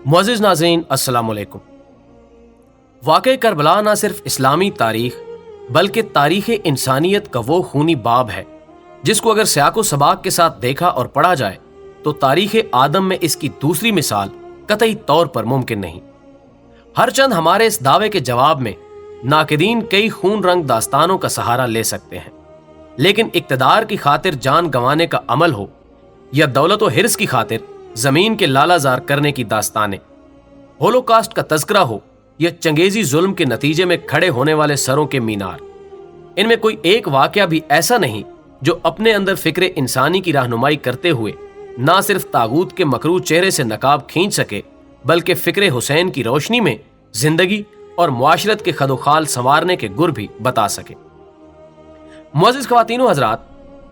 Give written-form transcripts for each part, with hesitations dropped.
मुअज़्ज़िज़ नाज़रीन, अस्सलाम वालेकुम। वाक़या करबला न सिर्फ इस्लामी तारीख बल्कि तारीख़ इंसानियत का वो खूनी बाब है जिसको अगर सियाक़ो सबाक़ के साथ देखा और पढ़ा जाए तो तारीख़ आदम में इसकी दूसरी मिसाल कतई तौर पर मुमकिन नहीं। हर चंद हमारे इस दावे के जवाब में नाक़िदीन कई खून रंग दास्तानों का सहारा ले सकते हैं, लेकिन इक़्तिदार की खातिर जान गंवाने का अमल हो या दौलत व हिर्स की खातिर जमीन के लालाजार करने की दास्तानें, होलोकास्ट का तज़किरा हो या चंगेजी जुल्म के नतीजे में खड़े होने वाले सरों के मीनार, इनमें कोई एक वाक़या भी ऐसा नहीं जो अपने अंदर फिक्र इंसानी की रहनुमाई करते हुए ना सिर्फ तागूत के मकरू चेहरे से नकाब खींच सके बल्कि फिक्र हुसैन की रोशनी में जिंदगी और मुआशरत के खदोखाल संवारने के गुर भी बता सके। मुअज़्ज़िज़ ख़वातीन व हज़रात,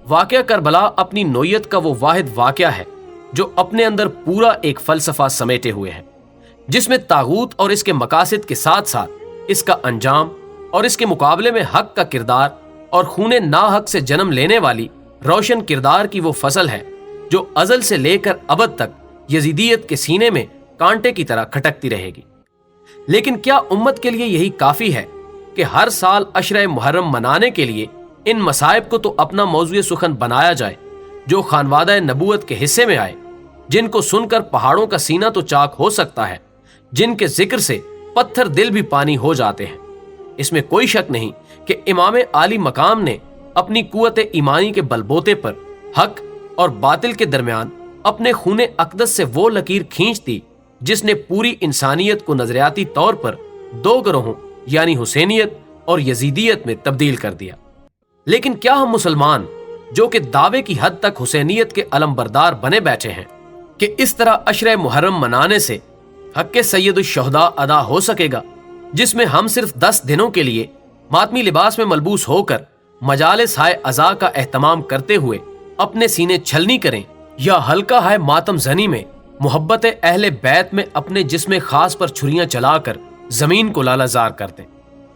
वाक़या करबला अपनी नोयत का वो वाहिद वाक़या है जो अपने अंदर पूरा एक फ़लसफ़ा समेटे हुए है, जिसमें तागूत और इसके मकासद के साथ साथ इसका अंजाम और इसके मुकाबले में हक का किरदार और खूने नाहक से जन्म लेने वाली रोशन किरदार की वो फसल है जो अज़ल से लेकर अबद तक यजीदियत के सीने में कांटे की तरह खटकती रहेगी। लेकिन क्या उम्मत के लिए यही काफ़ी है कि हर साल अशरे मुहर्रम मनाने के लिए इन मसाइब को तो अपना मौज़ूए सुखन बनाया जाए जो खानवादा नबूवत के हिस्से में आए, जिनको सुनकर पहाड़ों का सीना तो चाक हो सकता है, जिनके जिक्र से पत्थर दिल भी पानी हो जाते हैं। इसमें कोई शक नहीं कि इमाम आली मकाम ने अपनी कुव्वत ईमानी के बलबोते पर हक और बातिल के दरमियान अपने खूने अक़दस से वो लकीर खींच दी जिसने पूरी इंसानियत को नजरियाती तौर पर दो गिरोहों यानी हुसैनियत और यजीदियत में तब्दील कर दिया। लेकिन क्या हम मुसलमान जो कि दावे की हद तक हुसैनियत के अलमबरदार बने बैठे हैं कि इस तरह अशरे मुहर्रम मनाने से हक़ सैयदुश्शुहदा अदा हो सकेगा, जिसमें हम सिर्फ 10 दिनों के लिए मातमी लिबास में मलबूस होकर मजालिस हाय अज़ा का एहतमाम करते हुए अपने सीने छलनी करें, या हल्का हाय मातम जनी में मोहब्बत अहले बैत में अपने जिस्म खास पर छुरियां चलाकर जमीन को लालाजार कर दें।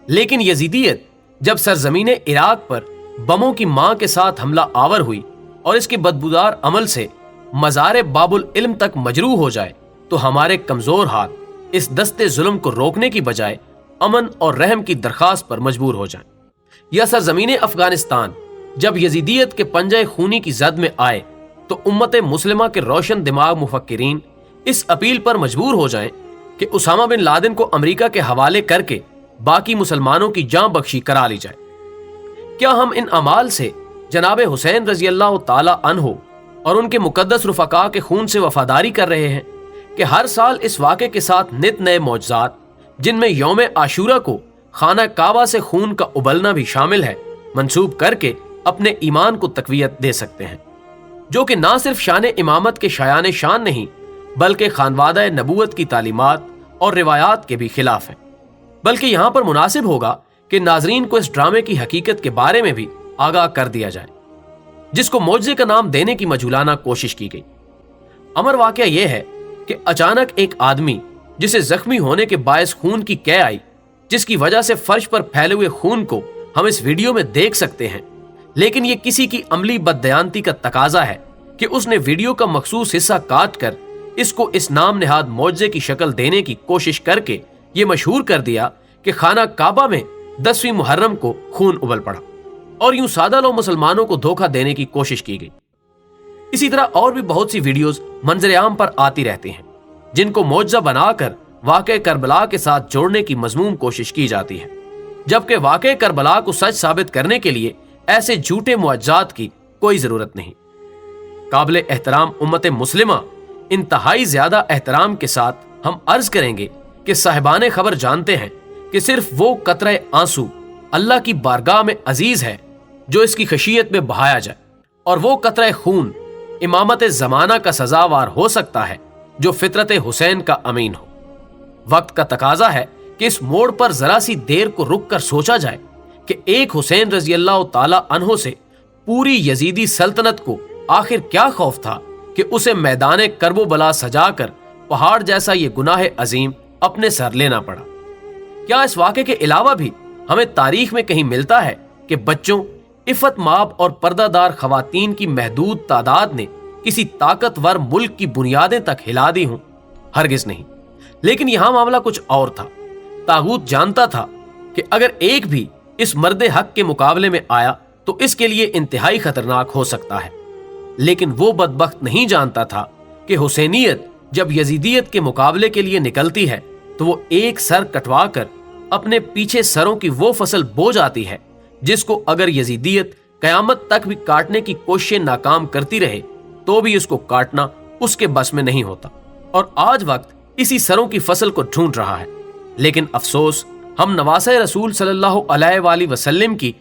लेकिन यजीदियत जब सरजमीन इराक पर बमों की मां के साथ हमला आवर हुई और इसके बदबूदार अमल से मज़ार बाबुल इल्म तक मजरू हो जाए तो हमारे कमजोर हाथ इस दस्ते जुल्म को रोकने की बजाय अमन और रहम की दरखास्त पर मजबूर हो जाएं, या सरजमीन अफगानिस्तान जब यजीदियत के पंजे खूनी की जद में आए तो उम्मत मुस्लिमा के रोशन दिमाग मुफक्किरीन इस अपील पर मजबूर हो जाएं कि उसामा बिन लादेन को अमेरिका के हवाले करके बाकी मुसलमानों की जान बख्शी करा ली जाए। क्या हम इन अमाल से जनाब हुसैन रजी अल्लाह ताला अन्हो और उनके मुकद्दस रुफका के खून से वफादारी कर रहे हैं कि हर साल इस वाक़े के साथ नित नए मौजज़ात, जिनमें यौम आशूरा को खाना काबा से खून का उबलना भी शामिल है, मंसूब करके अपने ईमान को तक़वियत दे सकते हैं, जो कि ना सिर्फ शान इमामत के शायान शान नहीं बल्कि खानवादा नबूवत की तालीमात और रिवायात के भी खिलाफ है। बल्कि यहाँ पर मुनासिब होगा कि नाजरीन को इस ड्रामे की हकीकत के बारे में भी आगाह कर दिया जाए, जिसको मौजज़े का नाम देने की मजूलाना कोशिश की गई। अमर वाक़या यह है कि अचानक एक आदमी जिसे जख्मी होने के बायस खून की कै आई, जिसकी वजह से फर्श पर फैले हुए खून को हम इस वीडियो में देख सकते हैं, लेकिन ये किसी की अमली बददयांती का तकाजा है कि उसने वीडियो का मखसूस हिस्सा काट कर इसको इस नाम निहाद मौजज़े की शक्ल देने की कोशिश करके ये मशहूर कर दिया कि खाना काबा में 10वीं मुहर्रम को खून उबल पड़ा, और यूं सादा लो मुसलमानों को धोखा देने की कोशिश की गई। इसी तरह और भी बहुत सी वीडियोस मंजर आम पर आती रहती हैं जिनको मौजज़ा बनाकर वाक़या करबला के साथ जोड़ने की मज़मूम कोशिश की जाती है, जबकि वाक़या करबला को सच साबित करने के लिए ऐसे झूठे मुअज्जात की कोई जरूरत नहीं। काबिल एहतराम उम्मत मुस्लिमा, इंतहाई ज्यादा एहतराम के साथ हम अर्ज करेंगे कि साहिबाने खबर जानते हैं कि सिर्फ वो कतरे आंसू अल्लाह की बारगाह में अजीज है जो इसकी खशियत में बहाया जाए, और वो कतरे खून इमामत जमाना का सजावार हो सकता है जो फितरत हुसैन का अमीन हो। वक्त का तकाजा है कि इस मोड़ पर जरा सी देर को रुक कर सोचा जाए कि एक हुसैन रजी अल्लाह ताला अन्हो से पूरी यजीदी सल्तनत को आखिर क्या खौफ था कि उसे मैदान करबो बला सजाकर पहाड़ जैसा ये गुनाह अजीम अपने सर लेना पड़ा। क्या इस वाक़े के अलावा भी हमें तारीख में कहीं मिलता है कि बच्चों, इफ़त माब और पर्दादार खवातीन की महदूद तादाद ने किसी ताकतवर मुल्क की बुनियादें तक हिला दी हों? हरगिज नहीं। لیکن یہاں معاملہ کچھ اور تھا۔ طاغوت جانتا تھا کہ اگر ایک بھی اس مرد حق کے مقابلے میں آیا تو اس کے لیے انتہائی خطرناک ہو سکتا ہے، لیکن وہ بدبخت نہیں جانتا تھا کہ حسینیت جب یزیدیت کے مقابلے کے لیے نکلتی ہے تو وہ ایک سر کٹوا کر اپنے پیچھے سروں کی وہ فصل بو جاتی ہے جس کو اگر یزیدیت قیامت تک بھی کاٹنے کی کوششیں ناکام کرتی رہے تو بھی اس کو کاٹنا اس کے بس میں نہیں ہوتا، اور آج وقت اسی سروں کی فصل کو ڈھونڈ رہا ہے۔ لیکن افسوس، ہم نواسۂ رسول صلی اللہ علیہ وآلہ وسلم کی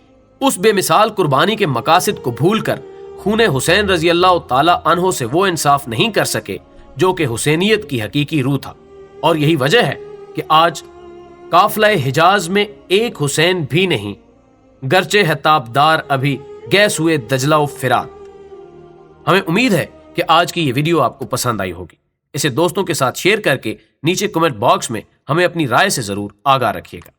اس بے مثال قربانی کے مقاصد کو بھول کر خون حسین رضی اللہ تعالی عنہ سے وہ انصاف نہیں کر سکے جو کہ حسینیت کی حقیقی روح تھا، اور یہی وجہ ہے کہ آج قافلہ حجاز میں ایک حسین بھی نہیں، گرچہ ہے تابدار ابھی گیس ہوئے دجلہ و فرات۔ ہمیں امید ہے کہ آج کی یہ ویڈیو آپ کو پسند آئی ہوگی۔ اسے دوستوں کے ساتھ شیئر کر کے نیچے کمنٹ باکس میں ہمیں اپنی رائے سے ضرور آگاہ رکھیے گا۔